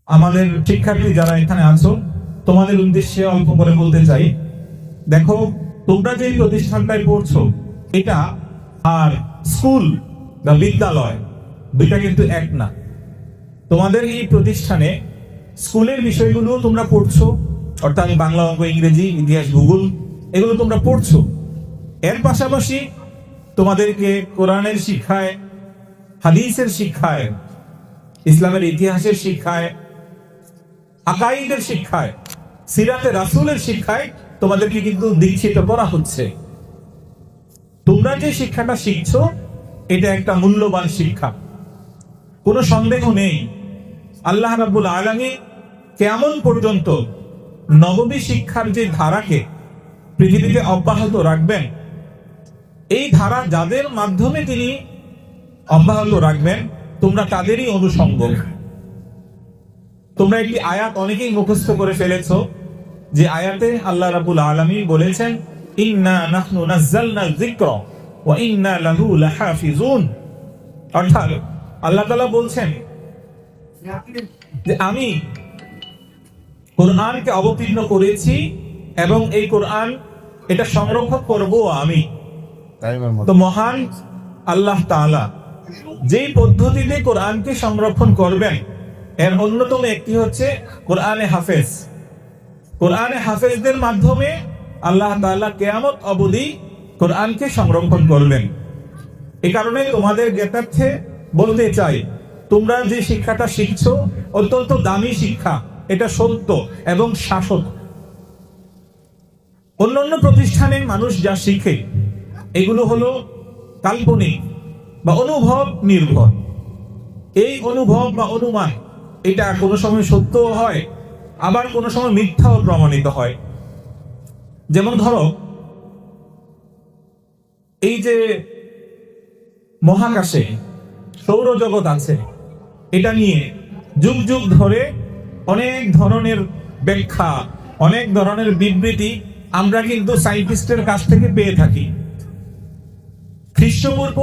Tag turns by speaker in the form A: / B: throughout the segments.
A: আমাদের শিক্ষার্থী যারা এখানে আছো, তোমাদের উদ্দেশ্যে অল্প করে বলতে চাই, দেখো তোমরা যে প্রতিষ্ঠানটায় পড়ছো এটা আর স্কুল বা বিদ্যালয় দুইটা কিন্তু এক না। তোমাদের এই প্রতিষ্ঠানে স্কুলের বিষয়গুলো তোমরা পড়ছো, অর্থাৎ বাংলা, অঙ্ক, ইংরেজি, ইতিহাস, ভূগোল এগুলো তোমরা পড়ছো। এর পাশাপাশি তোমাদেরকে কোরআনের শিক্ষায়, হাদিসের শিক্ষায়, ইসলামের ইতিহাসের শিক্ষায়, আকাইদের শিক্ষায়, সিরাতে রাসূলের শিক্ষায় তোমাদেরকে কিন্তু দীক্ষিত করা হচ্ছে। তোমরা যে শিক্ষাটা শিখছো এটা একটা মূল্যবান শিক্ষা, কোনো সন্দেহ নেই। আল্লাহ রাব্বুল আলামিন কিয়ামত পর্যন্ত নববী শিক্ষার যে ধারাকে পৃথিবীতে অব্যাহত রাখবেন, এই ধারা যাদের মাধ্যমে তিনি অব্যাহত রাখবেন তোমরা তাদেরই অনুষঙ্গ। তোমরা একটি আয়াত অনেকেই মুখস্থ করে ফেলেছো, যে আয়াতে আল্লাহ রাব্বুল আলামিন বলেছেন ইন্না নাহনু নাযালনা যিকরা ওয়া ইন্না লাহু লাহাফিজুন। অর্থাৎ আল্লাহ তাআলা বলছেন যে আমি কোরআনকে অবতীর্ণ করেছি এবং এই কোরআন এটা সংরক্ষণ করব আমি। তো মহান আল্লাহ তাআলা যেই পদ্ধতিতে কোরআনকে সংরক্ষণ করবেন এর অন্যতম একটি হচ্ছে কোরআনে হাফেজ। কোরআনে হাফেজদের মাধ্যমে আল্লাহ তাআলা কিয়ামত অবধি কোরআনকে সংরক্ষণ করবেন। এই কারণে তোমাদের জ্ঞাতার্থে বলতে চাই, তোমরা যে শিক্ষাটা শিখছো অত্যন্ত দামি শিক্ষা, এটা সত্য এবং শাশ্বত। অন্যান্য প্রতিষ্ঠানে মানুষ যা শিখে এগুলো হলো কাল্পনিক বা অনুভব নির্ভর। এই অনুভব বা অনুমান এটা কোনো সময় সত্যও হয়, আবার কোনো সময় মিথ্যাও প্রমাণিত হয়। যেমন ধরো, এই যে মহাকাশে সৌরজগৎ আছে, এটা নিয়ে যুগ যুগ ধরে অনেক ধরনের ব্যাখ্যা, অনেক ধরনের বিবৃতি আমরা কিন্তু সায়েন্টিস্টের কাছ থেকে পেয়ে থাকি। খ্রিস্টপূর্ব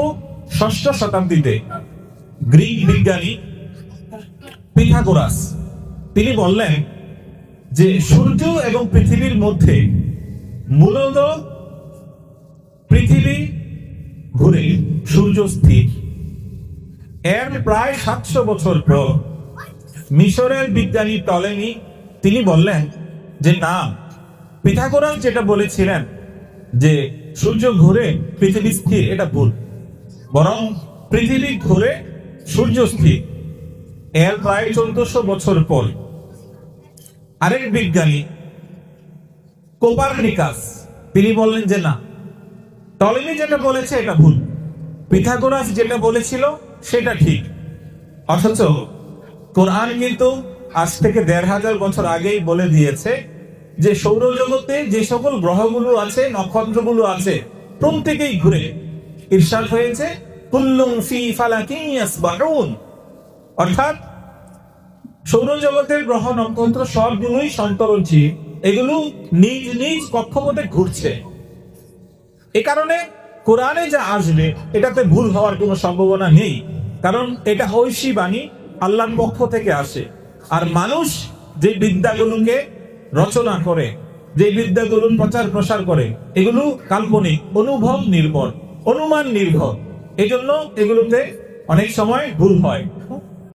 A: ৬ষ্ঠ শতাব্দীতে গ্রিক বিজ্ঞানী পিথাগোরাস তিনি বললেন যে সূর্য এবং পৃথিবীর মধ্যে মূলত পৃথিবী ঘুরে, সূর্য স্থির। এর প্রায় ৭০০ বছর পর মিশরের বিজ্ঞানী টলেমি তিনি বললেন যে না, পিথাগোরাস যেটা বলেছিলেন যে সূর্য ঘুরে পৃথিবী স্থির, এটা ভুল, বরং পৃথিবী ঘুরে সূর্য স্থির। এর প্রায় ১৪০০ বছর পর আরেক বিজ্ঞানী কোপারনিকাস তিনি বললেন যে না, টলেমি যেটা বলেছে এটা ভুল, পিথাগোরাস যেটা বলেছিল সেটা ঠিক। অথচ কোরআন কিন্তু আজ থেকে ১৫০০ বছর আগেই বলে দিয়েছে যে সৌরজগতে যে সকল গ্রহগুলো আছে, নক্ষত্রগুলো আছে, প্রত্যেকেই ঘুরে। ইরশাদ হয়েছে কুল্লুম ফি ফালাকিন ইয়াসবাহুন। অর্থাৎ সৌরজগতের গ্রহ নক্ষত্র সবগুলোই সন্তরণশীল, এগুলো নিজ নিজ কক্ষপথে ঘুরছে। এ কারণে কোরআনে যা আসবে এটাতে ভুল হওয়ার কোনো সম্ভাবনা নেই, কারণ এটা ঐশী বাণী আল্লাহর পক্ষ থেকে আসে। আর মানুষ যে বিদ্যাগুলোকে রচনা করে, যে বিদ্যাগুলো প্রচার প্রসার করে, এগুলো কাল্পনিক, অনুভব নির্ভর, অনুমান নির্ভর। এই জন্য এগুলোতে অনেক সময় ভুল হয়।